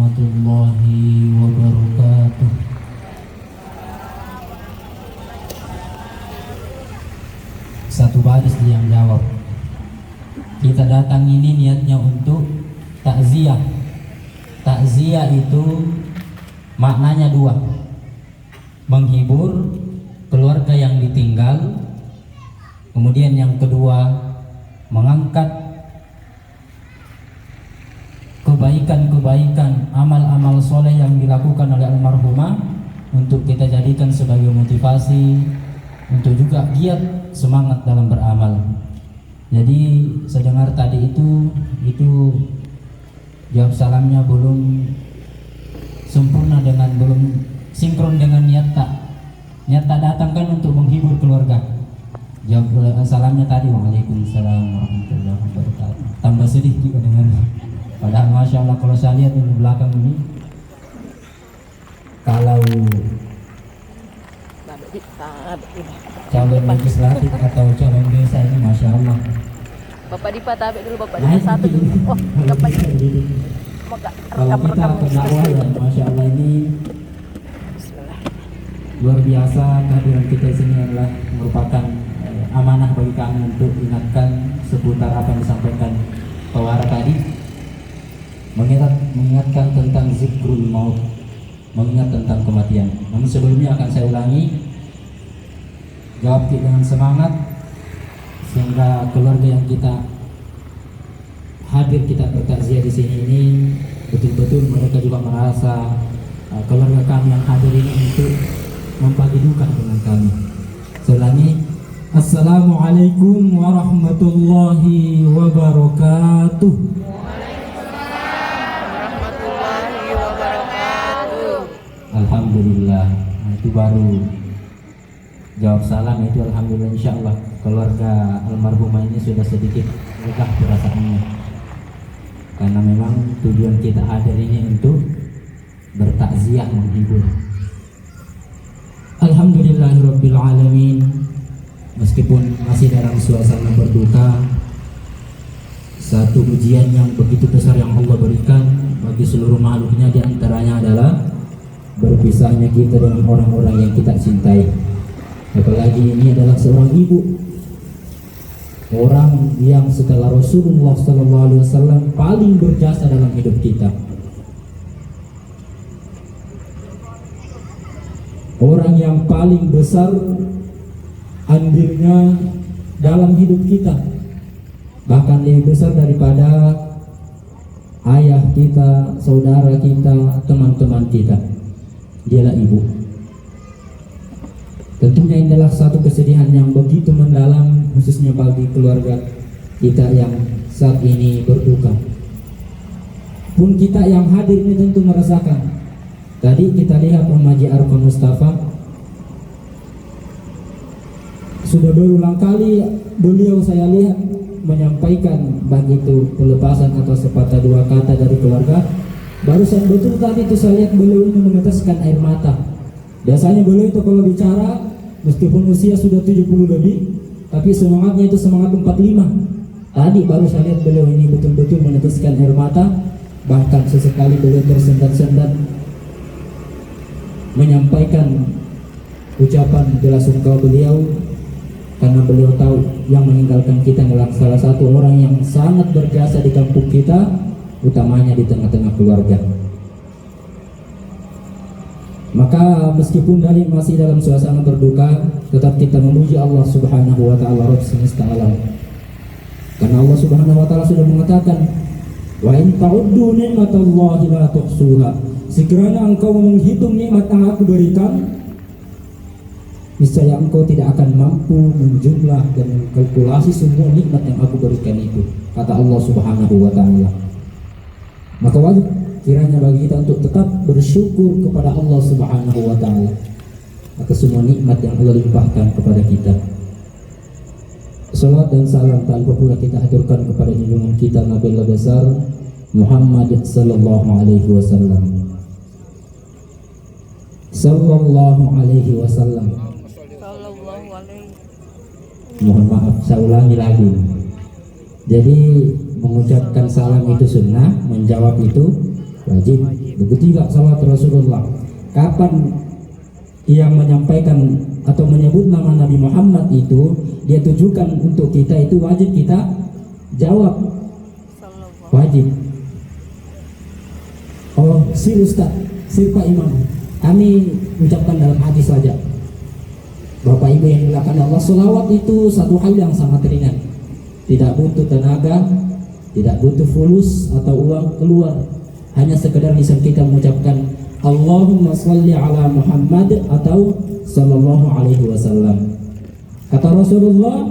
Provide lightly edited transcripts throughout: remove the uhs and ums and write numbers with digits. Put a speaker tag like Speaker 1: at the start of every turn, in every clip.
Speaker 1: warahmatullahi wabarakatuh. Satu baris dia yang jawab. Kita datang ini niatnya untuk takziah. Takziah itu maknanya dua: menghibur keluarga yang ditinggal, kemudian yang kedua mengangkat kebaikan-kebaikan, amal-amal soleh yang dilakukan oleh almarhumah untuk kita jadikan sebagai motivasi untuk juga giat semangat dalam beramal. Jadi saya dengar tadi itu jawab salamnya belum sempurna, dengan belum sinkron dengan niat tak datang kan untuk menghibur keluarga. Jawab salamnya tadi waalaikumsalam warahmatullahi wabarakatuh. Tambah sedih juga dengannya. Padahal masya Allah kalau saya lihat di belakang ini, kalau calon legislatif atau calon desa ini masya Allah.
Speaker 2: Bapak Dipa tabek dulu, Bapak Dipa satu dulu. Oh, Bapak
Speaker 1: kalau kita berdakwah ya masya Allah ini luar biasa. Kehadiran kita di sini adalah merupakan amanah bagi kami untuk ingatkan seputar apa yang disampaikan Pak tadi, mengingatkan tentang zikrul maut, mengingat tentang kematian. Namun sebelumnya akan saya ulangi, jawab dengan semangat sehingga keluarga yang kita hadir, kita bertakziah di sini ini betul-betul mereka juga merasa keluarga kami yang hadir ini untuk membagi duka dengan kami. Saya ulangi, Assalamualaikum warahmatullahi wabarakatuh. Alhamdulillah. Itu baru jawab salam, itu alhamdulillah, insyaallah keluarga almarhumah ini sudah sedikit lega perasaannya, karena memang tujuan kita hadir ini untuk bertakziah, menghibur. Alhamdulillahirabbil alamin. Meskipun masih dalam suasana berduka, satu ujian yang begitu besar yang Allah berikan bagi seluruh makhluknya, diantaranya adalah berpisahnya kita dengan orang-orang yang kita cintai. Apalagi ini adalah seorang ibu, orang yang setelah Rasulullah SAW paling berjasa dalam hidup kita, orang yang paling besar andilnya dalam hidup kita, bahkan lebih besar daripada ayah kita, saudara kita, teman-teman kita. Dialah ibu. Tentunya ini adalah satu kesedihan yang begitu mendalam, khususnya bagi keluarga kita yang saat ini berduka. Pun kita yang hadir ini tentu merasakan. Tadi kita lihat Om Haji Arfan Mustafa, sudah berulang kali beliau saya lihat menyampaikan baik itu pelepasan atau sepatah dua kata dari keluarga. Barusan betul tadi itu saya lihat beliau ini meneteskan air mata. Biasanya beliau itu kalau bicara meskipun usia sudah 70 lebih, tapi semangatnya itu semangat 45. Tadi baru saya lihat beliau ini betul-betul meneteskan air mata. Bahkan sesekali beliau tersendat-sendat menyampaikan ucapan bela sungkawa beliau, karena beliau tahu yang meninggalkan kita adalah salah satu orang yang sangat berjasa di kampung kita, utamanya di tengah-tengah keluarga. Maka meskipun masih dalam suasana berduka, tetap kita memuji Allah Subhanahu wa taala, Rabb semesta alam. Karena Allah Subhanahu wa taala sudah mengatakan, "Wa in ta'uddu ni'matallahi la tuhsuha." Sekiranya engkau menghitung nikmat yang aku berikan, niscaya engkau tidak akan mampu menjumlah dan mengkalkulasi semua nikmat yang aku berikan itu, kata Allah Subhanahu wa taala. Maka wajib kiranya bagi kita untuk tetap bersyukur kepada Allah Subhanahu wa taala atas semua nikmat yang Allah limpahkan kepada kita. Salat dan salam tak lupa pula kita aturkan kepada junjungan kita Nabi besar Muhammad sallallahu alaihi wasallam. Sallallahu alaihi wasallam. Mohon maaf, saya ulangi lagi. Jadi mengucapkan salam itu sunnah, menjawab itu Wajib. Begitu juga salawat Rasulullah. Kapan yang menyampaikan atau menyebut nama Nabi Muhammad itu dia tujukan untuk kita, itu wajib kita jawab. Wajib. Oh, si Ustaz, si Pak Imam, kami ucapkan dalam hati saja. Bapak Ibu yang dimuliakan Allah, selawat itu satu hal yang sangat ringan. Tidak butuh tenaga, tidak butuh fulus atau uang keluar. Hanya sekedar lisan kita mengucapkan Allahumma sholli ala Muhammad atau sallallahu alaihi wasallam. Kata Rasulullah,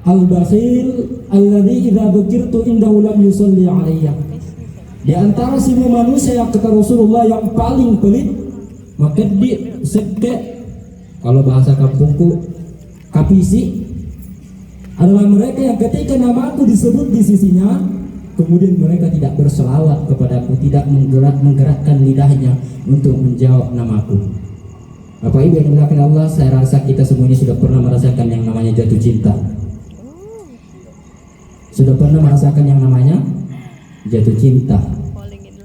Speaker 1: al-bakhil alladzi idza dzukirtu indahu lam yusalli alayya. Di antara semua manusia yang kata Rasulullah yang paling pelit, maka di seke, kalau bahasa kampungku, kapisi, adalah mereka yang ketika namaku disebut di sisinya, kemudian mereka tidak berselawat kepadaku, tidak menggerakkan lidahnya untuk menjawab namaku. Bapak Ibu yang dimuliakan Allah, saya rasa kita semua ini sudah pernah merasakan yang namanya jatuh cinta. Sudah pernah merasakan yang namanya jatuh cinta.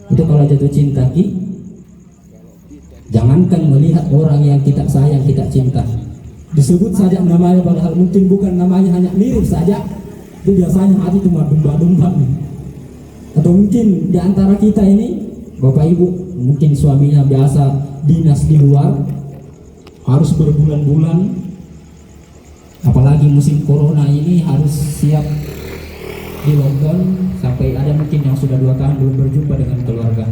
Speaker 1: Itu kalau jatuh cinta, jangankan melihat orang yang kita sayang, kita cinta, disebut saja namanya padahal mungkin bukan namanya, hanya mirip saja, itu biasanya hati cuma dumba-dumba. Atau mungkin di antara kita ini, Bapak Ibu, mungkin suaminya biasa dinas di luar, harus berbulan-bulan, apalagi musim corona ini harus siap di lockdown, sampai ada mungkin yang sudah 2 tahun belum berjumpa dengan keluarga.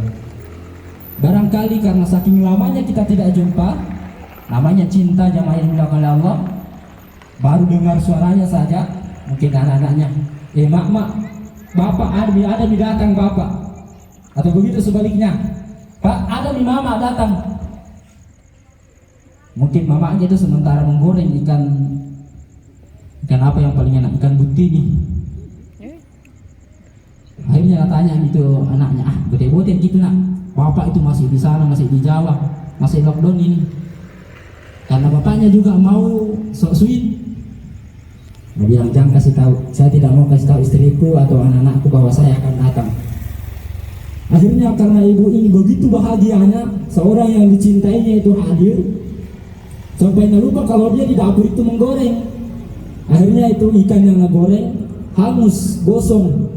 Speaker 1: Barangkali karena saking lamanya kita tidak jumpa, namanya cinta jamaah yang dimuliakan Allah, baru dengar suaranya saja, mungkin anak-anaknya, mak, bapak ada mi datang bapak, atau begitu sebaliknya, pak ada mi mama datang. Mungkin mamanya itu sementara menggoreng ikan apa yang paling enak, ikan butini. Akhirnya tanya itu anaknya, gede-gede gitu nak, bapak itu masih di sana, masih di Jawa, masih lockdown ini. Karena bapaknya juga mau sok sweet. Dia bilang jangan kasih tahu, saya tidak mau kasih tahu istriku atau anak-anakku bahwa saya akan datang. Akhirnya karena ibu ini begitu bahagianya seorang yang dicintainya itu hadir, sampai lupa kalau dia di dapur itu menggoreng. Akhirnya itu ikan yang ngegoreng hangus, gosong.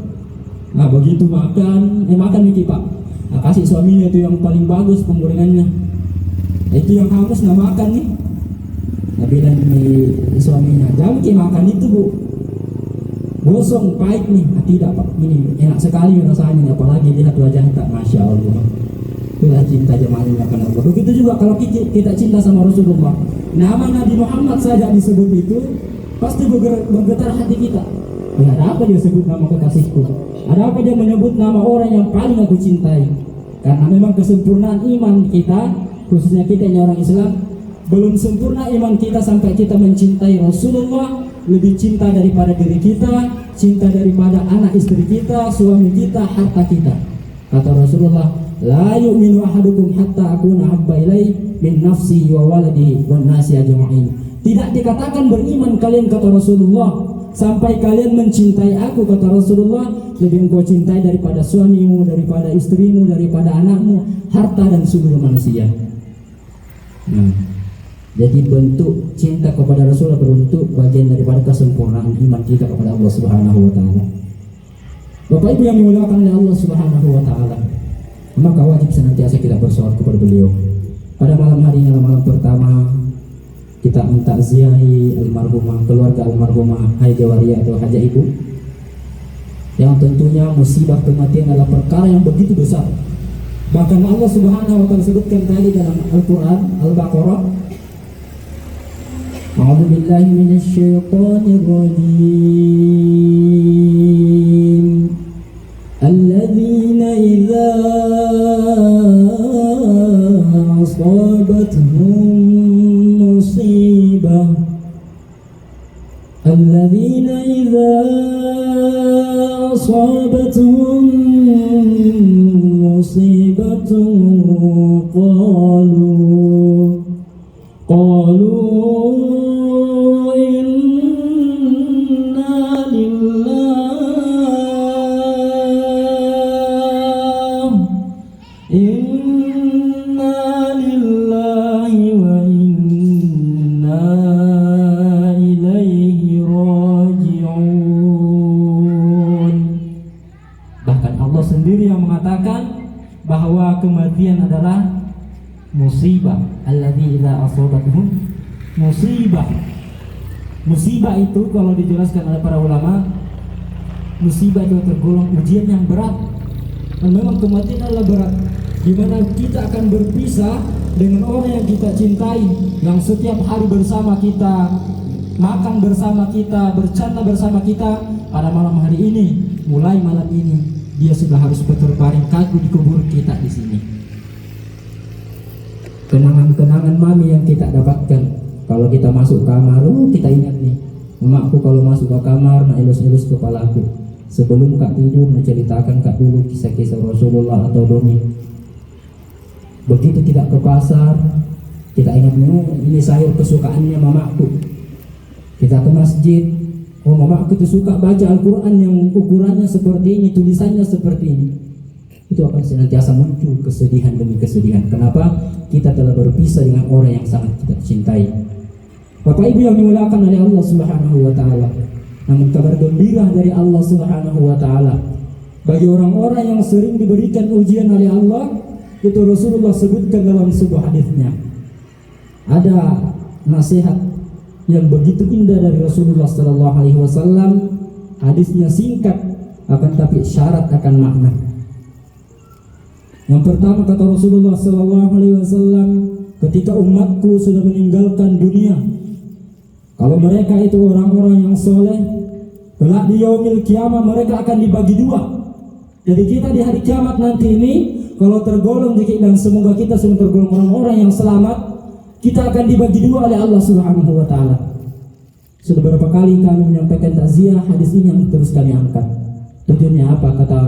Speaker 1: Nah begitu makan nih pak, nah, kasih suaminya itu yang paling bagus penggorengannya, itu yang hangus nggak makan nih. Nah bilang suaminya, jangan makan itu bu, gosong pahit nih. Nah, tidak pak, ini enak sekali rasanya, apalagi lihat wajah tak, masya Allah. Itulah cinta jemaah yang akan Allah. Begitu juga kalau kita cinta sama Rasulullah, nama Nabi Muhammad saja disebut itu pasti bergetar hati kita. Ya, ada apa dia sebut nama kekasihku? Ada apa dia menyebut nama orang yang paling aku cintai? Karena memang kesempurnaan iman kita, khususnya kita yang orang Islam, belum sempurna iman kita sampai kita mencintai Rasulullah lebih cinta daripada diri kita, cinta daripada anak istri kita, suami kita, harta kita. Kata Rasulullah, la yu'minu ahadukum hatta akuna habba ilai min nafsi wa waladi wan nasi ajma'in. Tidak dikatakan beriman kalian, kata Rasulullah, sampai kalian mencintai aku, kata Rasulullah, lebih engkau cintai daripada suamimu, daripada istrimu, daripada anakmu, harta dan seluruh manusia. Jadi bentuk cinta kepada Rasulullah bentuk bagian daripada kesempurnaan iman kita kepada Allah Subhanahu wa taala. Bapak Ibu yang dimuliakan oleh Allah Subhanahu wa taala, maka wajib senantiasa kita bersolat kepada beliau. Pada malam hari ini, malam pertama, kita mentakziahi almarhumah, keluarga almarhumah Haja Waria atau Haja Ibu, yang tentunya musibah kematian adalah perkara yang begitu besar. Bahkan Allah Subhanahu wa taala sebutkan tadi dalam Al-Qur'an Al-Baqarah, A'udzu billahi minasy syaithanir rajim. Alladzina idza asabatuhum musibah, alladzina idza asabatuhum musibatun qalu inna lillahi Inna lillahi wa inna ilaihi raji'un. Bahkan Allah sendiri yang mengatakan bahwa kematian adalah musibah. Alladzi idza asabatuhum musibah. Musibah itu kalau dijelaskan oleh para ulama, musibah itu tergolong ujian yang berat. Dan memang kematian adalah berat, di mana kita akan berpisah dengan orang yang kita cintai, yang setiap hari bersama kita, makan bersama kita, bercanda bersama kita. Pada malam hari ini, mulai malam ini, dia sudah harus berbaring kaku di kubur kita di sini. Kenangan-kenangan mami yang kita dapatkan, kalau kita masuk kamar, kita ingat nih, emakku kalau masuk ke kamar, nak elus-elus kepalaku. Sebelum kak tidur, menceritakan kak dulu kisah-kisah Rasulullah atau dongeng. Begitu tidak ke pasar, kita ingat ini sayur kesukaannya mamaku. Kita ke masjid, oh mamaku itu suka baca Al-Quran yang ukurannya seperti ini, tulisannya seperti ini. Itu akan senantiasa muncul kesedihan demi kesedihan. Kenapa? Kita telah berpisah dengan orang yang sangat kita cintai. Bapak Ibu yang dimuliakan oleh Allah Subhanahu wa taala. Namun kabar gembira dari Allah Subhanahu wa taala bagi orang-orang yang sering diberikan ujian oleh Allah, itu Rasulullah sebutkan dalam sebuah hadisnya. Ada nasihat yang begitu indah dari Rasulullah sallallahu alaihi wasallam. Hadisnya singkat akan tapi syarat akan makna. Yang pertama kata Rasulullah sallallahu alaihi wasallam, ketika umatku sudah meninggalkan dunia, kalau mereka itu orang-orang yang soleh, kelak di yaumil kiamah mereka akan dibagi dua. Jadi kita di hari kiamat nanti ini, kalau tergolong dan semoga kita semua tergolong orang-orang yang selamat, kita akan dibagi dua oleh Allah Subhanahu wa taala. Sudah berapa kali kami menyampaikan takziah, hadis ini yang terus kami angkat. Tujuannya apa? Kata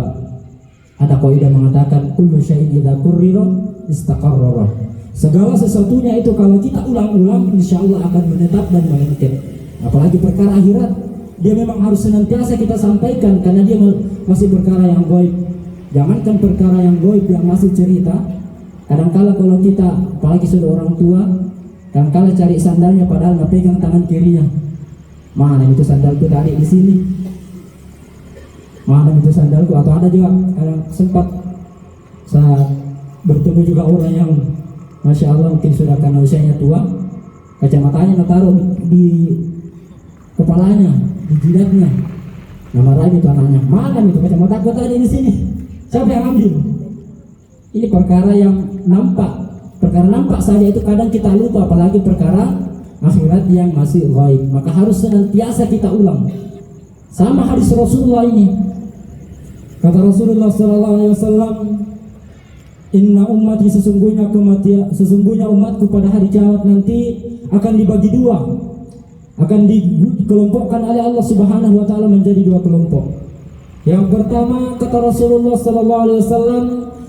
Speaker 1: ada kaidah mengatakan kullu syai'in idza qurrira istaqarrara. Segala sesuatunya itu kalau kita ulang-ulang, insya Allah akan menetap dan mengikat. Apalagi perkara akhirat, dia memang harus senantiasa kita sampaikan karena dia masih perkara yang gaib. Jangankan perkara yang gaib yang masih cerita. Kadangkala kalau kita, apalagi sudah orang tua, kadangkala cari sandalnya padahal nggak pegang tangan kirinya. Mana itu sandalku tadi di sini? Mana itu sandalku? Atau ada juga sempat saat bertemu juga orang yang Masya Allah mungkin sudah karena usianya tua, kacamatanya taruh di kepalanya, di jidatnya. Nama lagi itu anaknya, mana itu kacamata tadi di sini? Siapa yang ambil? Ini perkara yang nampak, perkara nampak saja itu kadang kita lupa, apalagi perkara akhirat yang masih gaib. Maka harus senantiasa kita ulang. Sama hadis Rasulullah ini, kata Rasulullah SAW, Inna ummati sesungguhnya umatku pada hari kiamat nanti akan dibagi dua, akan dikelompokkan oleh Allah Subhanahu wa taala menjadi dua kelompok. Yang pertama kata Rasulullah sallallahu alaihi wasallam,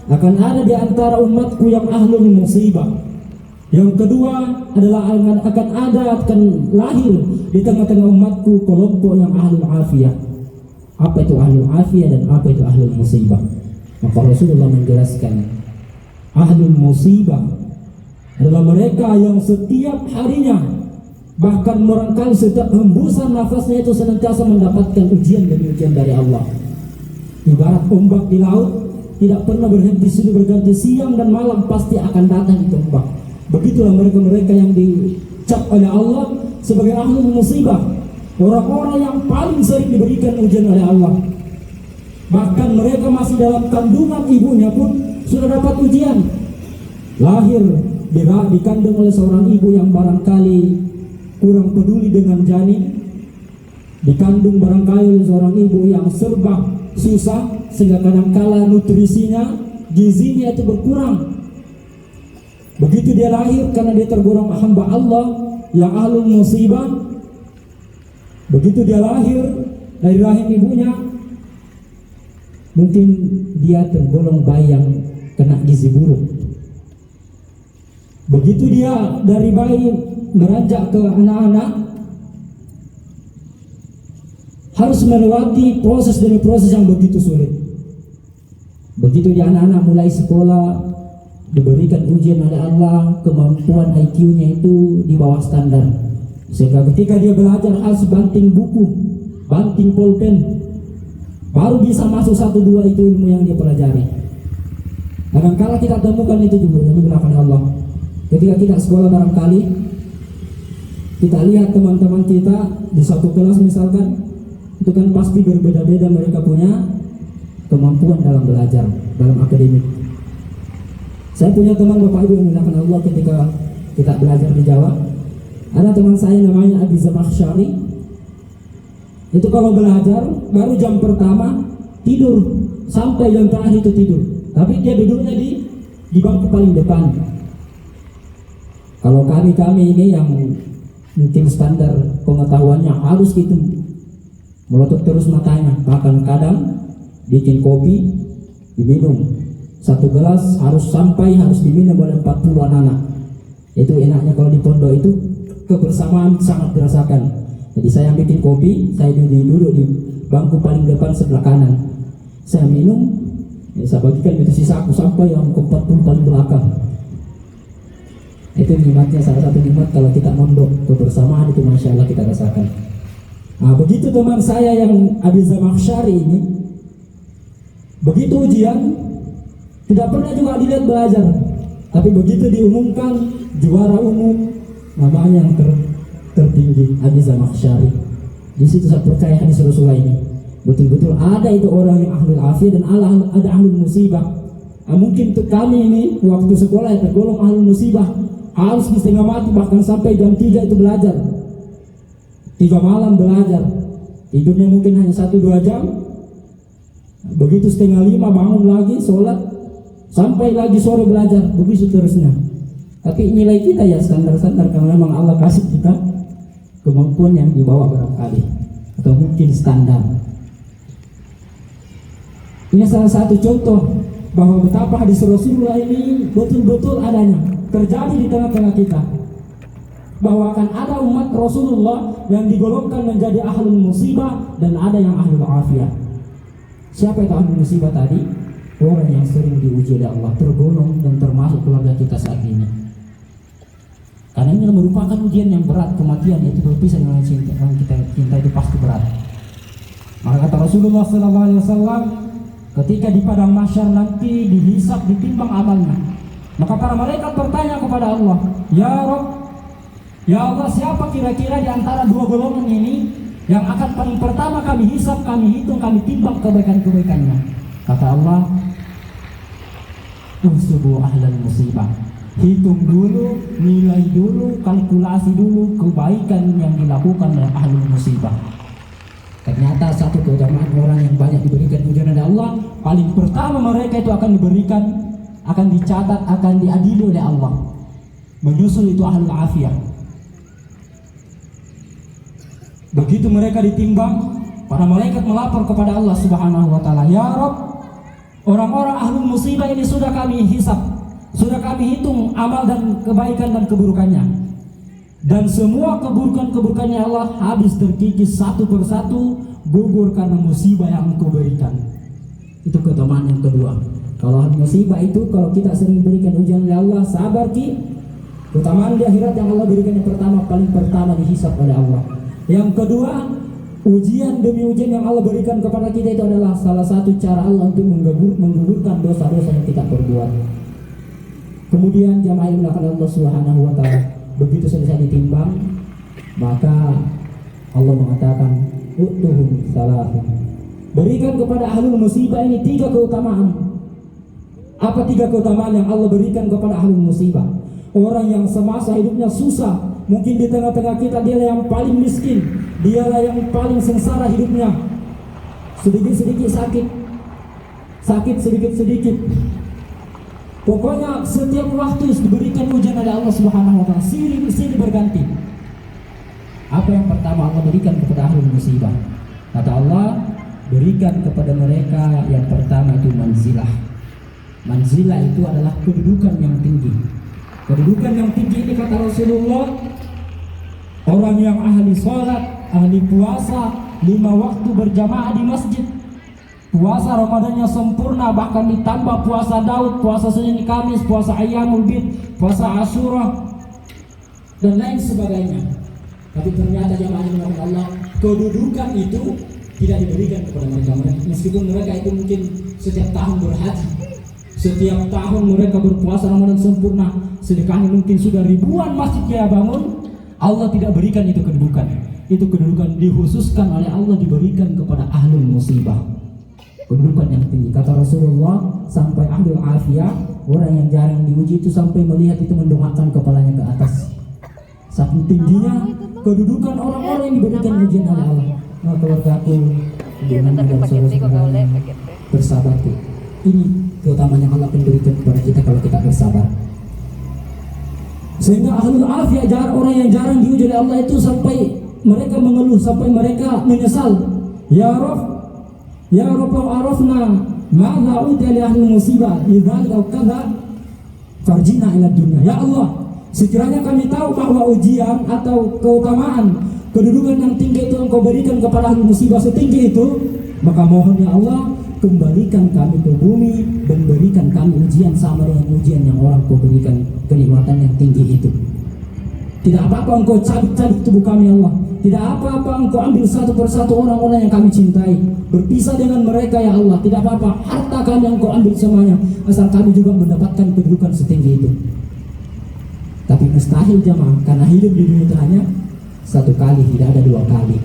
Speaker 1: akan ada di antara umatku yang ahlul musibah. Yang kedua adalah akan lahir di tengah-tengah umatku kelompok yang ahlul afiyah. Apa itu ahlul afiyah dan apa itu ahlul musibah? Maka Rasulullah menjelaskan, ahlul musibah adalah mereka yang setiap harinya, bahkan barangkali setiap hembusan nafasnya itu senantiasa mendapatkan ujian demi ujian dari Allah. Ibarat ombak di laut, tidak pernah berhenti, sudah berganti siang dan malam pasti akan datang itu ombak. Begitulah mereka-mereka yang dicap oleh Allah sebagai ahlul musibah, orang-orang yang paling sering diberikan ujian oleh Allah. Bahkan mereka masih dalam kandungan ibunya pun sudah dapat ujian. Lahir dikandung oleh seorang ibu yang barangkali kurang peduli dengan janin, dikandung barangkali oleh seorang ibu yang serba susah sehingga kadangkala nutrisinya, gizinya itu berkurang. Begitu dia lahir karena dia tergolong hamba Allah yang ahlul musibah. Begitu dia lahir dari rahim ibunya, mungkin dia tergolong bayi yang kena gizi buruk. Begitu dia dari bayi beranjak ke anak-anak, harus melewati proses demi proses yang begitu sulit. Begitu dia anak-anak mulai sekolah, diberikan ujian oleh Allah, kemampuan IQ-nya itu di bawah standar, sehingga ketika dia belajar harus banting buku, banting pulpen, baru bisa masuk 1-2 itu ilmu yang dia pelajari. Kadang-kala kita temukan itu juga yang digunakan Allah. Ketika kita sekolah barangkali kita lihat teman-teman kita di satu kelas misalkan, itu kan pasti berbeda-beda mereka punya kemampuan dalam belajar, dalam akademik. Saya punya teman Bapak Ibu yang menggunakan Allah ketika kita belajar di Jawa. Ada teman saya namanya Abi Zamakhsyari. Itu kalau belajar baru jam pertama tidur sampai jam terakhir itu tidur. Tapi dia duduknya di bangku paling depan. Kalau kami ini yang mungkin standar pengetahuannya harus gitu, melotot terus matanya, bahkan kadang bikin kopi diminum 1 gelas harus diminum oleh 40 anak. Itu enaknya kalau di pondok itu kebersamaan sangat dirasakan. Jadi saya bikin kopi, saya duduk di bangku paling depan sebelah kanan, saya minum, saya bagikan itu sisaku sampai yang ke 40 paling belakang. Itu nikmatnya, salah satu nikmat kalau kita mondok, kebersamaan itu Masya Allah kita rasakan. Nah begitu teman saya yang Abi Zamakhsyari ini, begitu ujian tidak pernah juga dilihat belajar, tapi begitu diumumkan juara umum namanya yang tertinggi Abi Zamakhsyari. Di situ saya percaya hadis Rasulullah ini betul-betul ada itu orang yang ahlul afiyah dan ada ahlul musibah. Nah, mungkin untuk kami ini waktu sekolah ya tergolong ahlul musibah, harus setengah mati bahkan sampai jam 3 itu belajar, 3 malam belajar, tidurnya mungkin hanya 1-2 jam. Begitu setengah 5 bangun lagi sholat, sampai lagi sore belajar, begitu terusnya. Tapi nilai kita ya standar-standar, karena memang Allah kasih kita kemampuan yang dibawa barangkali, atau mungkin standar. Ini salah satu contoh bahwa betapa hadis Rasulullah ini betul-betul adanya, terjadi di tengah-tengah kita, bahwa akan ada umat Rasulullah yang digolongkan menjadi ahlul musibah dan ada yang ahlul afiyah. Siapa itu ahlul musibah tadi? Orang yang sering diuji oleh Allah, tergolong dan termasuk keluarga kita saat ini. Karena ini merupakan ujian yang berat, kematian itu berpisah dengan cinta, yang kita cinta itu pasti berat. Maka kata Rasulullah SAW, ketika di padang mahsyar nanti dihisab, ditimbang amalnya, maka para malaikat bertanya kepada Allah, Ya Rabb, ya Allah, siapa kira-kira di antara 2 golongan ini yang akan paling pertama kami hisab, kami hitung, kami timbang kebaikan-kebaikannya? Kata Allah, Uhsubu ahlal musibah, hitung dulu, nilai dulu, kalkulasi dulu kebaikan yang dilakukan oleh ahlul musibah. Ternyata satu keutamaan orang yang banyak diberikan ujian oleh Allah, paling pertama mereka itu akan diberikan, akan dicatat, akan diadili oleh Allah. Menyusul itu ahlul afiyah. Begitu mereka ditimbang, para malaikat melapor kepada Allah Subhanahu wa taala, Ya Rabb, orang-orang ahlul musibah ini sudah kami hisab, sudah kami hitung amal dan kebaikan dan keburukannya, dan semua keburukan-keburukannya Allah habis terkikis satu persatu, gugur karena musibah yang Engkau berikan. Itu keutamaan yang kedua. Kalau musibah itu, kalau kita sering berikan ujian oleh Allah, sabar ki. Keutamaan di akhirat yang Allah berikan yang pertama, paling pertama dihisab oleh Allah. Yang kedua, ujian demi ujian yang Allah berikan kepada kita itu adalah salah satu cara Allah untuk menggugurkan dosa-dosa yang kita perbuat. Kemudian jamaah yang dimuliakan Allah Subhanahu wa taala, begitu selesai ditimbang, maka Allah mengatakan, Utuhum salahum, berikan kepada ahlul musibah ini 3 keutamaan. Apa 3 keutamaan yang Allah berikan kepada ahlul musibah? Orang yang semasa hidupnya susah, mungkin di tengah-tengah kita dialah yang paling miskin, dialah yang paling sengsara hidupnya, sedikit-sedikit sakit sedikit-sedikit. Pokoknya setiap waktu diberikan ujian oleh Allah Subhanahu wa taala, silih berganti. Apa yang pertama Allah berikan kepada ahlul musibah? Kata Allah, berikan kepada mereka yang pertama itu manzilah. Manzilah itu adalah kedudukan yang tinggi. Kedudukan yang tinggi ini kata Rasulullah, orang yang ahli sholat, ahli puasa, 5 waktu berjamaah di masjid, puasa Ramadannya sempurna, bahkan ditambah puasa Daud, puasa Senin Kamis, puasa Ayyamul Bid, puasa Asyura dan lain sebagainya. Tapi ternyata jamaah yang dirahmati Allah, kedudukan itu tidak diberikan kepada mereka. Meskipun mereka itu mungkin setiap tahun berhaji, setiap tahun mereka berpuasa Ramadan sempurna, sedekahnya mungkin sudah ribuan masjid dia bangun, Allah tidak berikan itu kedudukan. Itu kedudukan dikhususkan oleh Allah, diberikan kepada ahlul musibah. Kedudukan yang tinggi. Kata Rasulullah, sampai ahlul afiyah, orang yang jarang diuji itu sampai melihat itu mendongakkan kepalanya ke atas. Saking tingginya kedudukan orang-orang yang diberikan ujian oleh Allah. Nah, keluarga aku dengan dan saudara-saudara bersabar tuh. Ini keutamaan yang Allah akan berikan kepada kita kalau kita bersabar. Sehingga ahlul afiyah, orang yang jarang diuji oleh Allah itu sampai mereka mengeluh, sampai mereka menyesal. Ya Rabb, lau arafna ma'adha utia li ahli musibah idhal au kadha farjina ila dunya. Ya Allah, sekiranya kami tahu bahwa ujian atau keutamaan, kedudukan yang tinggi itu Engkau berikan kepada ahli musibah setinggi itu, maka mohon ya Allah, kembalikan kami ke bumi dan berikan kami ujian sama dengan ujian yang orang Kau berikan kenikmatan yang tinggi itu. Tidak apa-apa Engkau cabut-cabut tubuh kami ya Allah. Tidak apa-apa Engkau ambil satu persatu orang-orang yang kami cintai, berpisah dengan mereka ya Allah. Tidak apa-apa, harta kami yang Engkau ambil semuanya, asal kami juga mendapatkan kedudukan setinggi itu. Tapi mustahil jamaah, karena hidup di dunia itu hanya satu kali, tidak ada dua kali.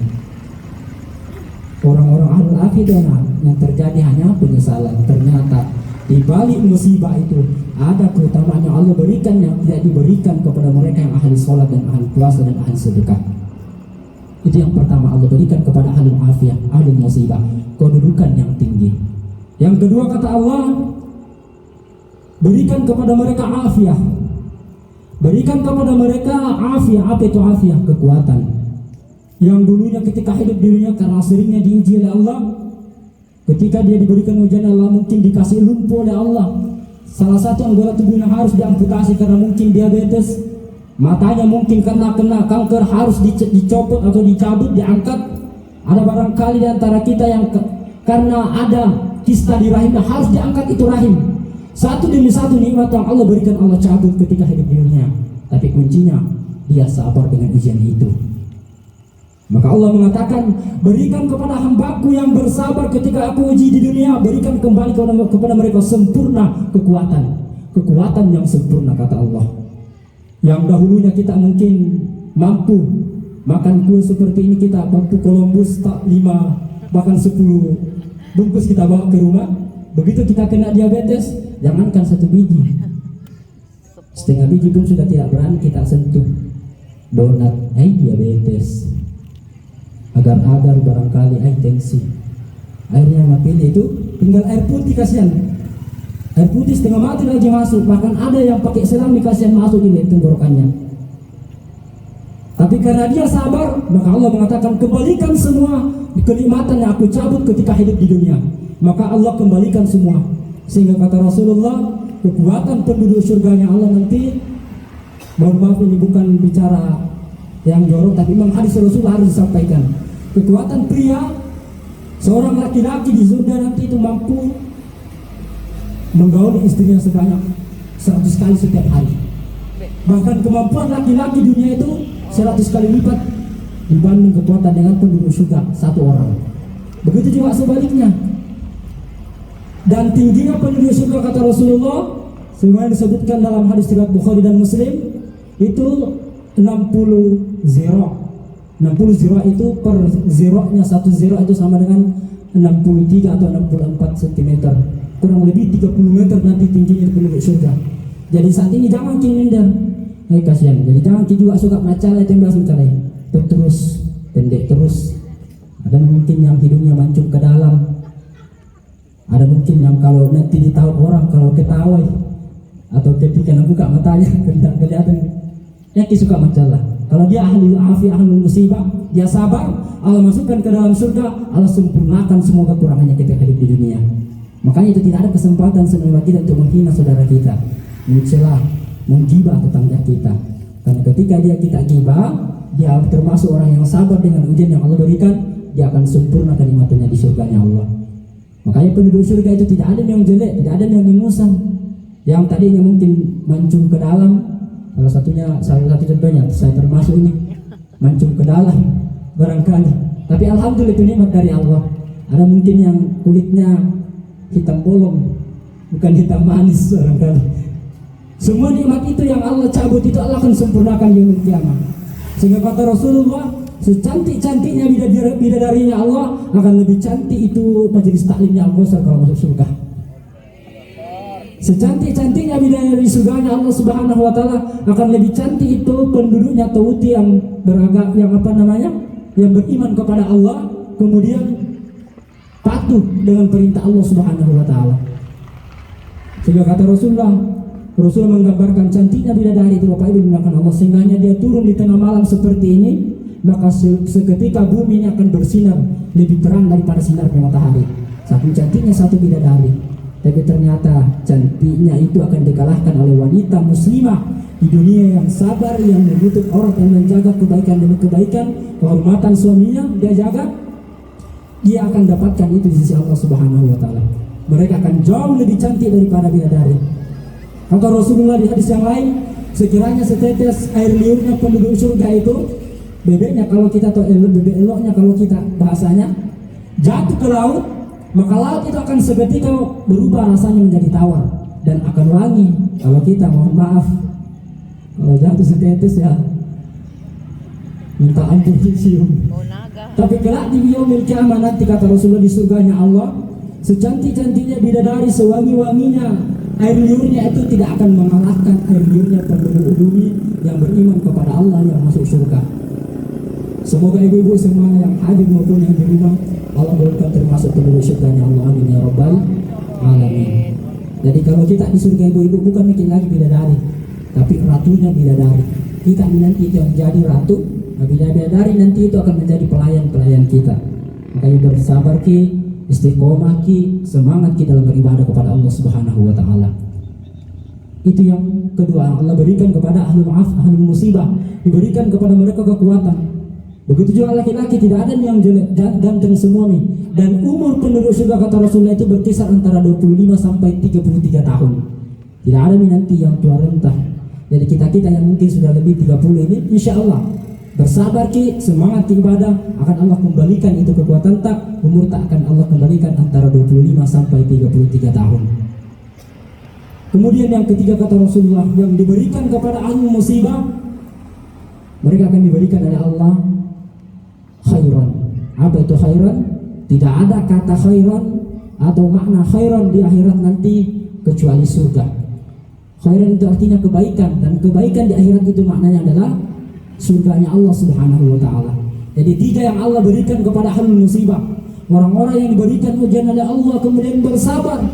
Speaker 1: Orang-orang ahlul afiyah yang terjadi hanya penyesalan. Ternyata di balik musibah itu ada keutamaan yang Allah berikan yang tidak diberikan kepada mereka yang ahli sholat dan ahli puasa dan ahli sedekah. Itu yang pertama, Allah berikan kepada ahlul afiyah, ahli musibah, kedudukan yang tinggi. Yang kedua kata Allah, berikan kepada mereka afiyah. Berikan kepada mereka afiyah. Apa itu afiyah? Kekuatan. Yang dulunya ketika hidup di dunia karena seringnya diuji oleh Allah, ketika dia diberikan ujian Allah, mungkin dikasih lumpuh oleh Allah, salah satu anggota tubuhnya harus diamputasi karena mungkin diabetes, matanya mungkin karena kena kanker harus dicopot atau dicabut, diangkat. Ada barangkali di antara kita yang karena ada kista di rahimnya harus diangkat itu rahim. Satu demi satu nikmat yang Allah berikan Allah cabut ketika hidup di dunia. Tapi kuncinya dia sabar dengan ujian itu. Maka Allah mengatakan, berikan kepada hambaku yang bersabar ketika aku uji di dunia, berikan kembali kepada mereka sempurna kekuatan yang sempurna, kata Allah. Yang dahulunya kita mungkin mampu makan kue seperti ini, kita mampu Columbus tak 5 bahkan 10 bungkus kita bawa ke rumah. Begitu kita kena diabetes, jangankan 1 biji, setengah biji pun sudah tidak berani kita sentuh. Donat, diabetes. Agar-agar barangkali tensi. Airnya nggak pilih itu, tinggal air putih kasihan. Air putih setengah mati lagi masuk, bahkan ada yang pakai selang dikasihan masuk di tenggorokannya. Tapi karena dia sabar, maka Allah mengatakan kembalikan semua kenikmatan yang aku cabut ketika hidup di dunia. Maka Allah kembalikan semua. Sehingga kata Rasulullah, kekuatan penduduk surganya Allah nanti, mohon maaf ini bukan bicara yang jorok, tapi memang hadis Rasulullah harus disampaikan. Kekuatan pria, seorang laki-laki di surga nanti itu mampu menggauli istrinya sebanyak 100 kali setiap hari. Bahkan kemampuan laki-laki dunia itu 100 kali lipat dibanding kekuatan dengan penduduk surga satu orang. Begitu juga sebaliknya. Dan tingginya penduduk surga kata Rasulullah, sebagaimana disebutkan dalam hadis riwayat Bukhari dan Muslim, itu 60 zero. 60 zero itu per zeronya, 1 zero itu sama dengan 63 atau 64 cm. Kurang lebih 30 meter nanti tingginya penduduk surga. Jadi saat ini jangan minder. Kasihan. Jadi jangan juga suka macalai tembak mencalai. Terus pendek terus. Ada mungkin yang hidungnya mancung ke dalam. Ada mungkin yang kalau nanti ditahu orang kalau ketawa atau ketika buka matanya tidak kelihatan. Yang suka macalah. Kalau dia ahli afiyah, ahli musibah, dia sabar, Allah masukkan ke dalam surga, Allah sempurnakan semua kekurangannya ketika hidup di dunia. Makanya itu tidak ada kesempatan sebenarnya kita untuk menghina saudara kita, mencela, menggibah tetangga kita. Karena ketika kita gibah, dia termasuk orang yang sabar dengan ujian yang Allah berikan, dia akan sempurnakan nikmatnya di surganya Allah. Makanya penduduk surga itu tidak ada yang jelek, tidak ada yang ingusan. Yang tadinya mungkin mancung ke dalam, salah satu contohnya saya termasuk ini, mancung ke dalam barangkali. Tapi alhamdulillah itu nikmat dari Allah. Ada mungkin yang kulitnya hitam bolong, bukan hitam manis barangkali. Semua nikmat itu yang Allah cabut itu Allah akan sempurnakan di yaumul kiamat. Sehingga kata Rasulullah, secantik-cantiknya bidadarinya Allah akan lebih cantik itu majelis taklimnya Al-Kausar kalau masuk surga. Secantik-cantiknya bidadari surganya Allah Subhanahu wa taala akan lebih cantik itu penduduknya tauhid yang yang beriman kepada Allah, kemudian patuh dengan perintah Allah Subhanahu wa taala. Sehingga kata Rasulullah menggambarkan cantiknya bidadari itu Bapak Ibu dimuliakan Allah, sehingga dia turun di tengah malam seperti ini, maka seketika bumi ini akan bersinar lebih terang daripada sinarnya matahari. Saking cantiknya satu bidadari. Tapi ternyata cantiknya itu akan dikalahkan oleh wanita muslimah di dunia yang sabar, yang menutup aurat, yang menjaga kebaikan demi kebaikan, kehormatan suaminya dia jaga. Dia akan dapatkan itu di sisi Allah Subhanahu wa taala. Mereka akan jauh lebih cantik daripada bidadari. Kata Rasulullah di hadis yang lain, sekiranya setetes air liurnya penduduk surga itu, bebeknya kalau kita atau bebek eloknya kalau kita bahasanya, jatuh ke laut, maka laut itu akan seketika berubah rasanya menjadi tawar dan akan wangi. Kalau kita mohon maaf, kalau jatuh setetes ya minta ampun cium. Tapi kelak di yaumil kiamat nanti kata Rasulullah di surganya Allah, secantik-cantiknya bidadari, sewangi-wanginya air liurnya itu tidak akan mengalahkan air liurnya penduduk bumi yang beriman kepada Allah yang masuk surga. Semoga ibu-ibu semua yang hadir maupun yang di rumah Allah berikan termasuk penduduk surganya Allah, amin ya rabbal alamin. Jadi kalau kita di surga ibu-ibu bukan bikin lagi bidadari, tapi ratunya bidadari. Kita nanti itu yang jadi ratu, nah bidadari nanti itu akan menjadi pelayan-pelayan kita. Makanya bersabar ki, istiqomah ki, semangat ki dalam beribadah kepada Allah Subhanahu wa taala. Itu yang kedua, Allah berikan kepada ahlul maaf, ahlul musibah, diberikan kepada mereka kekuatan. Begitu juga laki-laki, tidak ada yang jelek, ganteng semua nih. Dan umur penduduk surga kata Rasulullah itu berkisar antara 25 sampai 33 tahun. Tidak ada nih nanti yang tua renta. Jadi kita yang mungkin sudah lebih 30 ini, insya Allah bersabar ki, semangat ibadah, akan Allah kembalikan itu kekuatan tak, umur tak akan Allah kembalikan antara 25 sampai 33 tahun. Kemudian yang ketiga kata Rasulullah, yang diberikan kepada ahli musibah, mereka akan diberikan oleh Allah khairan. Apa itu khairan? Tidak ada kata khairan atau makna khairan di akhirat nanti kecuali surga. Khairan itu artinya kebaikan, dan kebaikan di akhirat itu maknanya adalah surganya Allah Subhanahu wa taala. Jadi tiga yang Allah berikan kepada ahli musibah, orang-orang yang diberikan ujian oleh Allah kemudian bersabar.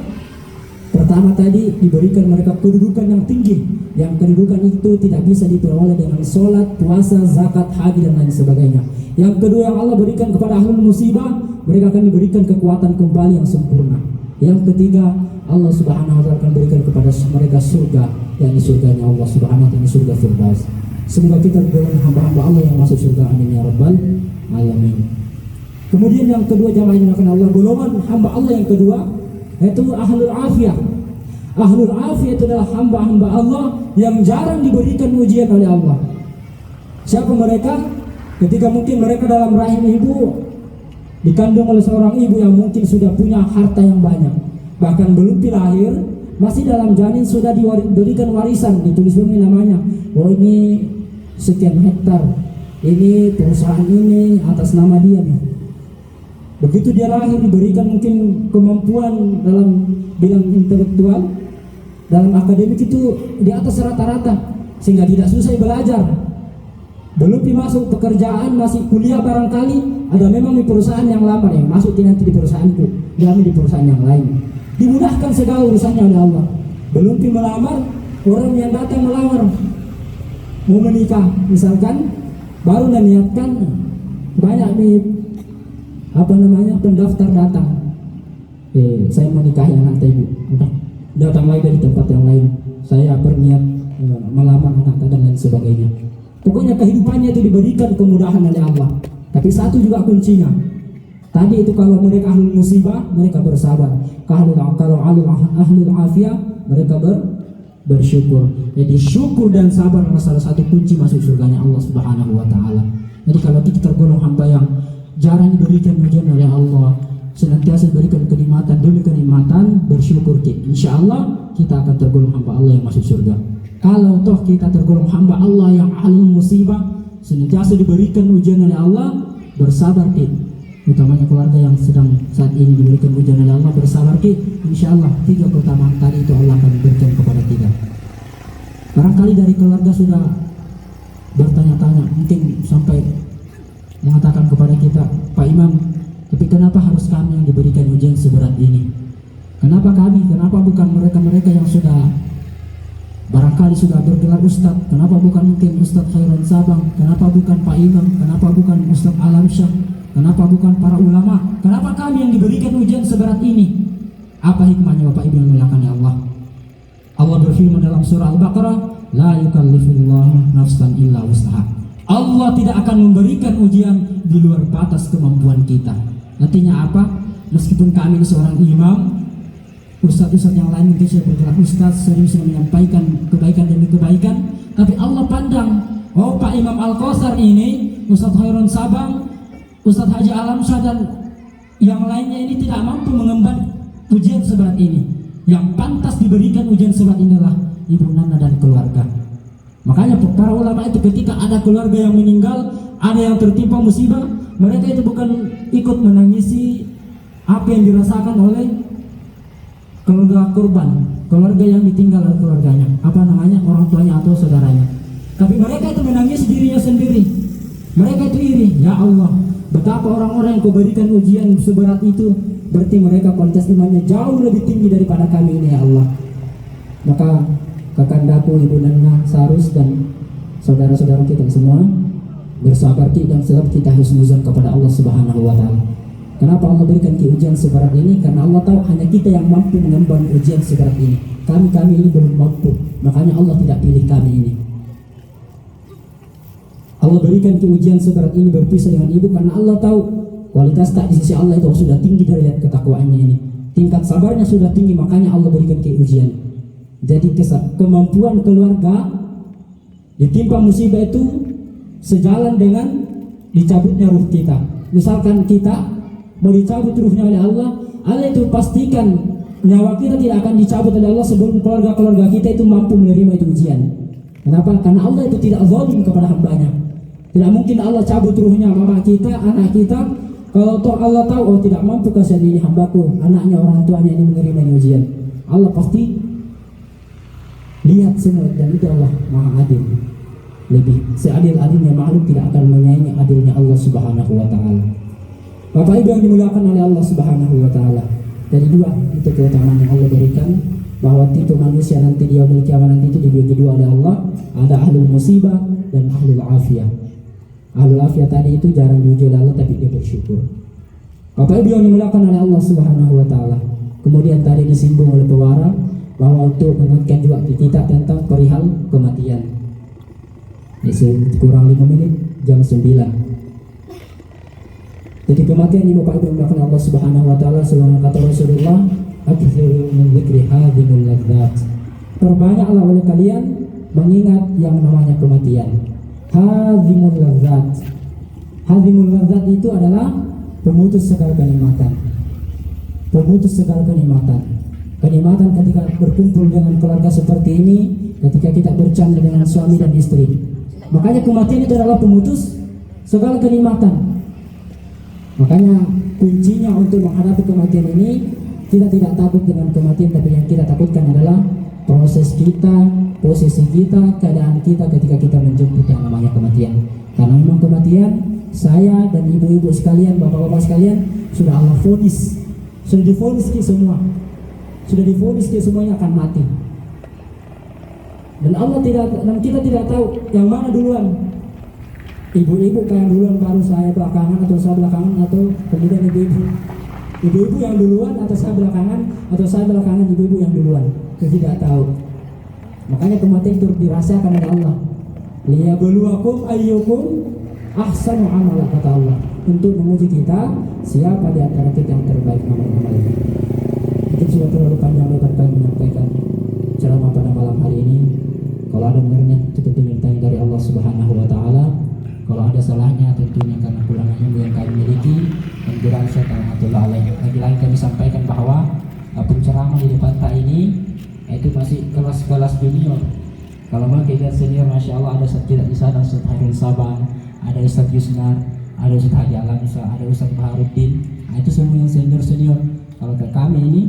Speaker 1: Pertama tadi diberikan mereka kedudukan yang tinggi, yang kedudukan itu tidak bisa diperoleh dengan sholat, puasa, zakat, haji dan lain sebagainya. Yang kedua yang Allah berikan kepada ahli musibah, mereka akan diberikan kekuatan kembali yang sempurna. Yang ketiga, Allah Subhanahu wa taala akan berikan kepada mereka surga, yakni surganya Allah Subhanahu wa taala, surga Firdaus. Semoga kita golongan hamba-hamba Allah yang masuk surga, amin ya rabbal alamin. Kemudian yang kedua jamaah yang dimuliakan Allah, golongan hamba Allah yang kedua yaitu ahlul afiyah. Ahlul afiyah itu adalah hamba-hamba Allah yang jarang diberikan ujian oleh Allah. Siapa mereka? Ketika mungkin mereka dalam rahim ibu dikandung oleh seorang ibu yang mungkin sudah punya harta yang banyak, bahkan belum lahir, masih dalam janin sudah diberikan warisan, ditulis namanya, oh ini sekian hektar, ini perusahaan ini atas nama dia nih. Begitu dia lahir diberikan mungkin kemampuan dalam bidang intelektual, dalam akademik itu di atas rata-rata, sehingga tidak susah belajar. Belum masuk pekerjaan, masih kuliah barangkali, ada memang di perusahaan yang lamar, yang masuk nanti di perusahaanku, diambil di perusahaan yang lain. Dimudahkan segala urusannya oleh Allah. Belum melamar, orang yang datang melamar mau menikah misalkan, baru meniatkan banyak nih pendaftar datang. Saya menikahi anak ibu, udah datang lagi dari tempat yang lain. Saya berniat melamar anak dan lain sebagainya. Pokoknya kehidupannya itu diberikan kemudahan oleh Allah. Tapi satu juga kuncinya, Tadi itu kalau mereka ahlul musibah, mereka bersabar. Kalau ahlul afiyah, mereka bersyukur. Jadi syukur dan sabar adalah salah satu kunci masuk surganya Allah Subhanahu wa taala. Jadi kalau kita tergolong hamba yang jarang diberikan ujian oleh Allah, senantiasa diberikan kenikmatan demi kenikmatan, bersyukur kita. Insya Allah kita akan tergolong hamba Allah yang masuk surga. Kalau toh kita tergolong hamba Allah yang ahlul musibah, senantiasa diberikan ujian oleh Allah, bersabar kita. Utamanya keluarga yang sedang saat ini diberikan ujian oleh Allah, bersabar kita. Insya Allah 3 keutamaan tadi itu Allah akan berikan kepada kita. Barangkali dari keluarga sudah bertanya-tanya, mungkin sampai mengatakan kepada kita, Pak Imam, tapi kenapa harus kami yang diberikan ujian seberat ini? Kenapa kami? Kenapa bukan mereka-mereka yang sudah barangkali sudah bergelar Ustadz? Kenapa bukan mungkin Ustadz Khairon Sabang? Kenapa bukan Pak Imam? Kenapa bukan Ustadz Alamsyah? Kenapa bukan para ulama? Kenapa kami yang diberikan ujian seberat ini? Apa hikmahnya Bapak Ibu yang dimuliakan Allah? Allah berfirman dalam surah Al-Baqarah, la yukallifullahu nafsan illa wus'aha. Allah tidak akan memberikan ujian di luar batas kemampuan kita. Artinya apa? Meskipun kami seorang imam, ustaz-ustaz yang lain mungkin sudah bergerak ustaz, sering menyampaikan kebaikan demi kebaikan, tapi Allah pandang, oh Pak Imam Al-Kausar ini, Ustaz Khairon Sabang, Ustaz Haji Alamsyah dan yang lainnya ini tidak mampu mengemban ujian seberat ini. Yang pantas diberikan ujian seberat inilah Ibu Nana dan keluarga. Makanya para ulama itu ketika ada keluarga yang meninggal, ada yang tertimpa musibah, mereka itu bukan ikut menangisi apa yang dirasakan oleh keluarga korban, keluarga yang ditinggal oleh keluarganya, apa namanya, orang tuanya atau saudaranya. Tapi mereka itu menangis dirinya sendiri. Mereka itu iri, ya Allah, betapa orang-orang yang kau berikan ujian seberat itu, berarti mereka kualitas imannya jauh lebih tinggi daripada kami ini, ya Allah. Maka kakandaku, Ibu Nana, Sarus dan saudara-saudara kita semua bersabar dan selalu kita husnuzan kepada Allah Subhanahu wa taala. Kenapa Allah berikan ujian seberat ini? Karena Allah tahu hanya kita yang mampu mengemban ujian seberat ini. Kami ini belum mampu. Makanya Allah tidak pilih kami ini. Allah berikan ujian seberat ini berpisah dengan ibu karena Allah tahu kualitas tak di sisi Allah itu sudah tinggi derajat ketakwaannya ini. Tingkat sabarnya sudah tinggi, makanya Allah berikan ujian. Jadi kemampuan keluarga ditimpa musibah itu sejalan dengan dicabutnya ruh kita. Misalkan kita mau dicabut ruhnya oleh Allah, Allah itu pastikan nyawa kita tidak akan dicabut oleh Allah sebelum keluarga-keluarga kita itu mampu menerima itu ujian. Kenapa? Karena Allah itu tidak zalim kepada hambanya. Tidak mungkin Allah cabut ruhnya mama kita, anak kita, kalau toh Allah tahu, oh tidak mampu kasih ini hambaku, anaknya, orang tuanya ini menerima ini ujian. Allah pasti lihat semua, dan itu Allah Maha Adil. Lebih seadil-adilnya makhluk tidak akan menyaingi adilnya Allah Subhanahu wa taala. Bapak Ibu yang dimuliakan oleh Allah Subhanahu wa taala. Dari dua itu keutamaan yang Allah berikan, bahwa tipe manusia nanti di yaumil kiamat nanti itu dibagi dua oleh Allah, ada ahlul musibah dan ahlul afiyah. Ahlul afiyah tadi itu jarang diuji oleh Allah tapi dia bersyukur. Bapak Ibu yang dimuliakan oleh Allah Subhanahu wa taala. Kemudian tadi disinggung oleh pewara bahwa untuk mengingatkan juga kita tentang perihal kematian. Kurang 5 menit, jam 9. Jadi kematian ini Bapak Ibu yang Allah Subhanahu wa taala, sebagaimana kata Rasulullah, "Aktsiru min dzikri hadhimul ladzat." Perbanyaklah oleh kalian mengingat yang namanya kematian. Hadhimul ladzat. Hadhimul ladzat itu adalah pemutus segala kenikmatan. Pemutus segala kenikmatan. Kenikmatan ketika berkumpul dengan keluarga seperti ini, ketika kita bercanda dengan suami dan istri. Makanya kematian itu adalah pemutus segala kenikmatan. Makanya kuncinya untuk menghadapi kematian ini, kita tidak takut dengan kematian, tapi yang kita takutkan adalah proses kita, posisi kita, keadaan kita ketika kita menjemput yang namanya kematian. Karena memang kematian, saya dan ibu-ibu sekalian, bapak-bapak sekalian, sudah Allah vonis, sudah divonis kita semua, sudah divonis kita semuanya akan mati. Dan Allah tidak, dan kita tidak tahu yang mana duluan. Ibu-ibu kayak duluan baru saya belakangan, atau saya belakangan, atau kemudian ibu-ibu. Ibu-ibu yang duluan atau saya belakangan, atau saya belakangan ibu-ibu yang duluan. Kita tidak tahu. Makanya kematian turut dirasakan oleh Allah. Liyabluwakum ayyukum ahsanu amala, kata Allah, untuk menguji kita siapa di antara kita yang terbaik amal-amalnya. Mungkin sudah terlalu panjang lebar kami menyampaikan ceramah pada malam hari ini. Kalau ada benarnya itu tentunya ditanya dari Allah Subhanahu wa taala. Kalau ada salahnya tentunya karena kurangan ilmu yang kami miliki dan kurang syaitanatullah alaih. Lagi-lagi kami sampaikan bahwa penceramah di depan tak ini itu masih kelas-kelas junior. Kalau mau kita senior, masya Allah, ada Ustaz kita di sana, Ustaz Hairul Sabang, ada Ustaz Yusnar, ada Ustaz Haji Alamisa, ada Ustaz Baharuddin. Nah, itu semua yang senior-senior. Kalau ke kami ini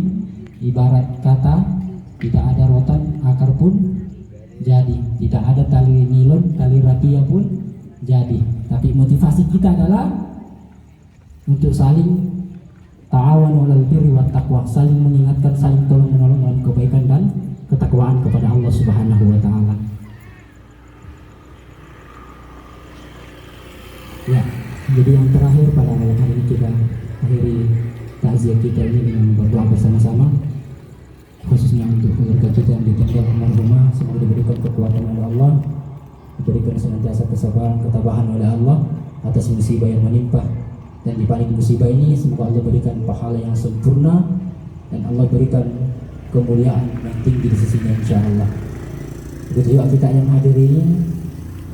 Speaker 1: ibarat kata tidak ada rotan akar pun jadi, tidak ada tali nilon, tali rapia pun jadi. Tapi motivasi kita adalah untuk saling ta'awanu 'alal birri wat taqwa, saling mengingatkan, saling tolong menolong dalam kebaikan dan ketakwaan kepada Allah Subhanahu wa taala. Ya, jadi yang terakhir pada malam hari ini kita akhiri takziah kita ini dengan berdoa bersama-sama, khususnya untuk keluarga kita yang ditinggal almarhumah. Semoga diberikan kekuatan oleh Allah, diberikan senantiasa kesabaran, ketabahan oleh Allah atas musibah yang menimpa, dan di balik musibah ini semoga Allah berikan pahala yang sempurna dan Allah berikan kemuliaan yang tinggi di sisinya insyaallah. Begitu juga kita yang hadir ini,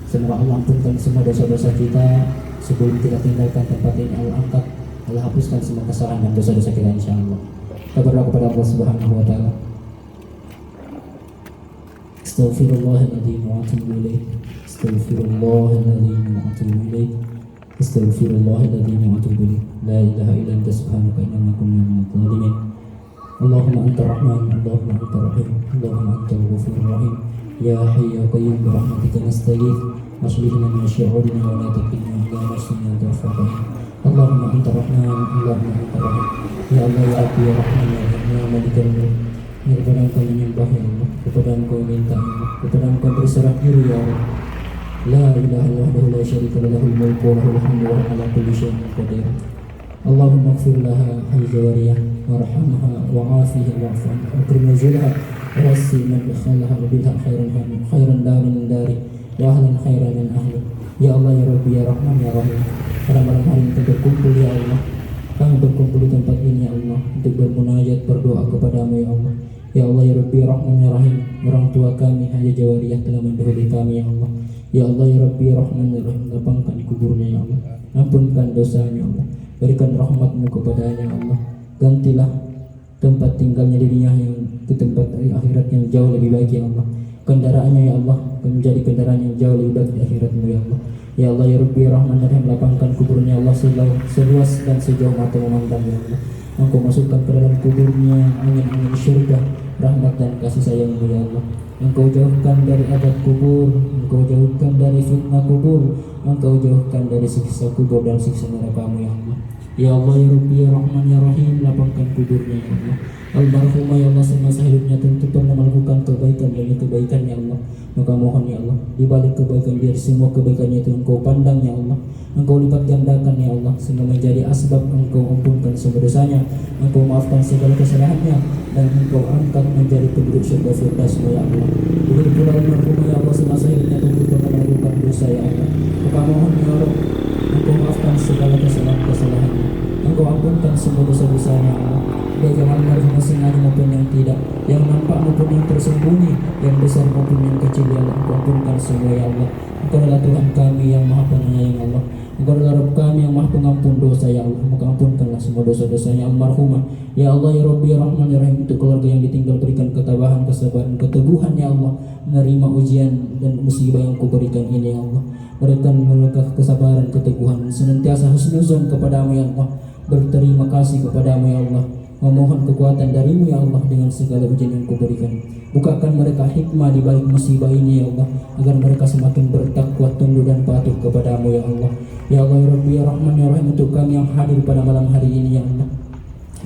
Speaker 1: semoga Allah ampunkan semua dosa-dosa kita sebelum kita tinggalkan tempat ini. Allah angkat, Allah hapuskan semua kesalahan dan dosa-dosa kita insyaallah. Kita berdoa kepada Allah Subhanahu wa taala. Astaghfirullahaladzim wa atubu ilaih. Astaghfirullahaladzim wa atubu ilaih. Astaghfirullahaladzim wa atubu ilaih. La ilaha illa anta subhanaka inna kunna minadh dhalimin. Allahumma anta rahman, Allahumma anta rahim, Allahumma anta ghafurur rahim. Ya hayy ya qayyum bi rahmatika nastaghith. Aslih lana min syururina wa la takilna ila nafsina tarfata. Allahumma anta rahman, Allahumma anta rahim. Ya Allah ya Rabbi ya Rahman ya Rahim ya Malikal Mulk. Kepada Engkau menyembah ya Allah, kepada Engkau minta ya Allah, kepada Engkau berserah diri ya Allah. La ilaha illallah la syarika lahul mulku wa lahul hamdu wa ala kulli syai'in qadir. Allahumma ighfir laha al-jawariyah warhamha wa'afiha wa'fu anha wa akrim nuzulaha wa wasi madkhalaha wa bilha khairan darin min dari wa ahlan khairan min ahli. Ya Allah ya Rabbi ya Rahman ya Rahim, pada malam hari ini berkumpul ya Allah, kami berkumpul di tempat ini ya Allah untuk bermunajat, berdoa kepadamu ya Allah. Ya Allah ya Rabbi ya Rahman ya Rahim, orang tua kami Haji Jawariyah telah mendahului kami ya Allah. Ya Allah ya Rabbi ya Rahman ya Rahim, lapangkan kuburnya ya Allah, ampunkan dosanya ya Allah, berikan rahmatmu kepadanya ya Allah. Gantilah tempat tinggalnya dirinya yang ke tempat akhirat yang jauh lebih baik ya Allah. Kendaraannya ya Allah menjadi kendaraan yang jauh lebih baik di akhiratmu ya Allah. Ya Allah ya Rabbi ya Rahman ya Rahim, lapangkan kuburnya ya Allah seluas dan sejauh mata memandang ya Allah. Engkau masukkan ke dalam kuburnya angin-angin syurga, rahmat dan kasih sayangmu ya Allah. Engkau jauhkan dari adab kubur, Engkau jauhkan dari fitnah kubur, Engkau jauhkan dari siksa kubur dan siksa neraka-Mu ya Allah. Ya Allah ya Rabbi ya Rahman ya Rahim, lapangkan kuburnya ya Allah. Almarhumah ya Allah semasa hidupnya tentu pernah melakukan kebaikan demi kebaikan ya Allah. Maka mohon ya Allah, di balik kebaikan dia semua kebaikannya itu Engkau pandang ya Allah, Engkau lipat gandakan ya Allah, sehingga menjadi asbab Engkau ampunkan semua dosanya, Engkau maafkan segala kesalahannya, dan Engkau angkat menjadi penduduk surga firdaus ya Allah. Begitu pula almarhumah ya Allah semasa hidupnya tentu pernah melakukan dosa ya Allah. Maka mohon ya Allah, Engkau maafkan segala kesalahannya, Engkau ampunkan semua dosa-dosanya Allah. Baik yang almarhumah sengaja maupun yang tidak, yang nampak maupun yang tersembunyi, yang besar maupun yang kecil ya Allah, Engkau ampunkan semua ya Allah. Engkau adalah Tuhan kami yang maha penyayang Allah, Engkau adalah Rabb kami yang maha pengampun dosa ya Allah. Maka ampunkanlah semua dosa-dosanya almarhumah ya Allah ya Rabbi ya Rahman ya Rahim. Untuk keluarga yang ditinggal berikan ketabahan, kesabaran, keteguhan ya Allah, menerima ujian dan musibah yang Kau berikan ini ya Allah. Berikan mereka kesabaran, keteguhan, senantiasa husnuzon kepadamu ya Allah, berterima kasih kepadamu ya Allah, memohon kekuatan darimu ya Allah dengan segala ujian yang Kau berikan. Bukakan mereka hikmah di balik musibah ini ya Allah, agar mereka semakin bertakwa, tunduk dan patuh kepadamu ya Allah. Ya Allah ya Rabbi ya Rahman ya Rahim, untuk kami yang hadir pada malam hari ini ya Allah,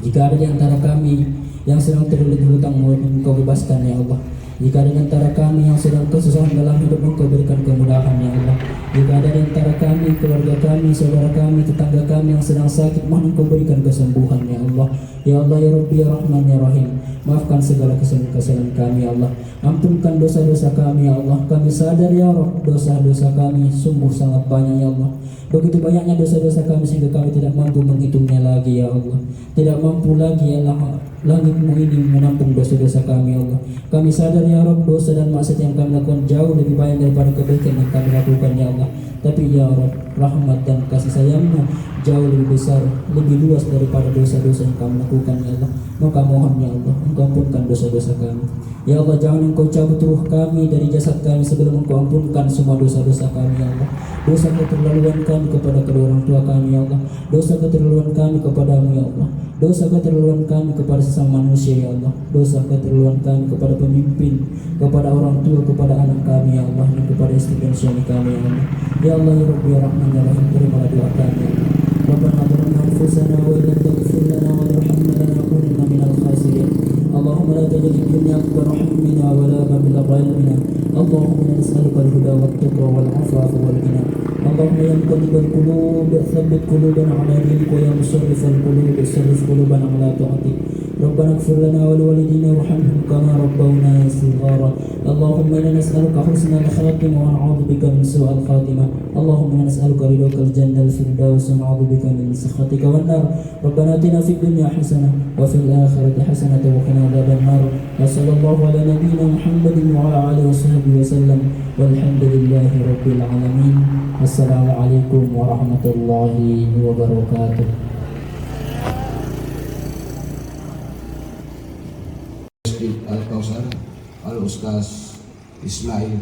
Speaker 1: jika ada di antara kami yang sedang terlilit hutang, mohon Engkau bebaskan ya Allah. Jika ada di antara kami yang sedang kesusahan dalam hidup, Engkau berikan kemudahan ya Allah. Jika ada di antara kami, keluarga kami, saudara kami, tetangga kami yang sedang sakit, mohon Engkau berikan kesembuhan ya Allah. Ya Allah ya Rabbi ya Rahman ya Rahim. Maafkan segala kesalahan kami ya Allah. Ampunkan dosa-dosa kami ya Allah. Kami sadar ya Rabb, dosa-dosa kami sungguh sangat banyak ya Allah. Begitu banyaknya dosa-dosa kami sehingga kami tidak mampu menghitungnya lagi ya Allah. Tidak mampu lagi ya Allah, langit-Mu ini menampung dosa-dosa kami ya Allah. Kami sadar ya Rabb, dosa dan maksiat yang kami lakukan jauh lebih banyak daripada kebaikan yang kami lakukan ya Allah. Tapi ya Rabb, rahmat dan kasih sayang-Mu jauh lebih besar, lebih luas daripada dosa-dosa yang kami lakukan ya Allah. Maka mohon ya Allah, Engkau ampunkan dosa-dosa kami. Ya Allah, jangan Engkau cabut ruh kami dari jasad kami sebelum Engkau ampunkan semua dosa-dosa kami ya Allah. Dosa keterlaluan kami kepada kedua orang tua kami ya Allah. Dosa keterlaluan kami kepadamu ya Allah. Dosa keterlaluan kami kepada sesama manusia ya Allah. Dosa keterlaluan kami kepada pemimpin, kepada orang tua, kepada anak kami ya Allah, dan kepada istri dan suami kami ya Allah. Ya Allah ya Rabbi ya Rahman ya Rahim, terimalah doa kami ya Allah. Rabbana zalamna anfusana wa illam taghfir lana wa tarhamna lanakunanna minal khasirin. Allahumma la taj'al ad-dunya akbar hammina wa la mablagha ilmina. Allahumma inna nas'aluka al-huda wat-tuqa wal-'afafa wal-ghina. Allahumma ya muqallibal qulub, tsabbit qulubana 'ala dinik wa ya musarrifal qulub, sarrif qulubana 'ala ta'atik. Rabbana ighfir lana wa liwalidina warhamhum kama rabbawna shighara. Allahumma inna nas'aluka husnal khatimah wa na'udzu bika min su'il khatimah. Allahumma inna nas'aluka ridhakal jannal firdaus wa na'udzu bika min sakhatika wan nar. Rabbana atina fid dunya hasanah wa fil akhirati hasanah wa qina adzaban nar. Wa sallallahu ala nabiyyina Muhammadin wa ala alihi washabbihi wasallam. Walhamdulillahi rabbil alamin. Wassalamualaikum warahmatullahi wabarakatuh.
Speaker 3: Al-Kausar Al-Ustaz Ismail,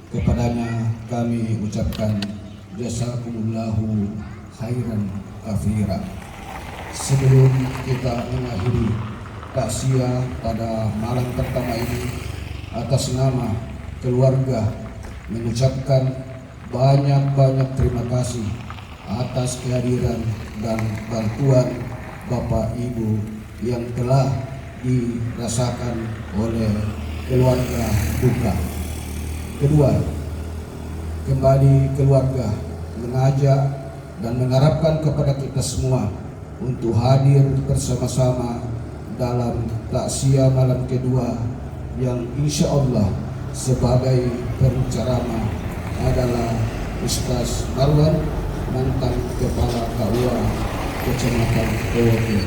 Speaker 3: kepadanya kami ucapkan jazakumullahu khairan katsira. Sebelum kita mengakhiri takziah pada malam pertama ini, atas nama keluarga mengucapkan banyak-banyak terima kasih atas kehadiran dan bantuan Bapak Ibu yang telah dirasakan oleh keluarga duka. Kedua, kembali keluarga mengajak dan mengharapkan kepada kita semua untuk hadir bersama-sama dalam takziah malam kedua yang insya Allah sebagai penceramah adalah Ustaz Marwan, mantan Kepala KUA Kecamatan Owote.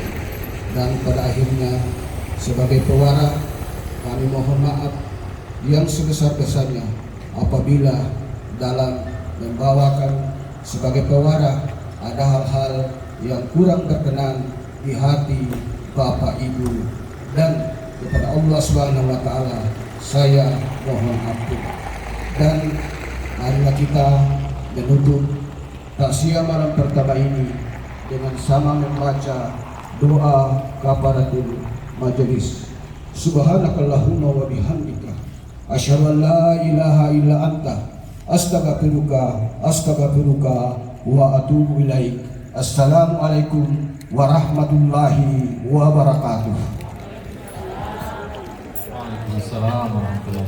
Speaker 3: Dan pada akhirnya sebagai pewara, kami mohon maaf yang sebesar-besarnya apabila dalam membawakan sebagai pewara ada hal-hal yang kurang berkenan di hati Bapak Ibu, dan kepada Allah SWT saya mohon ampun. Dan marilah kita menutup takziah malam pertama ini dengan sama membaca doa kafaratul majelis. Subhanakallahumma wa bihamdika asyhadu an la ilaha illa anta astaghfiruka wa atubu ilaik. Assalamualaikum warahmatullahi wabarakatuh.
Speaker 1: Waalaikumsalam warahmatullahi wabarakatuh.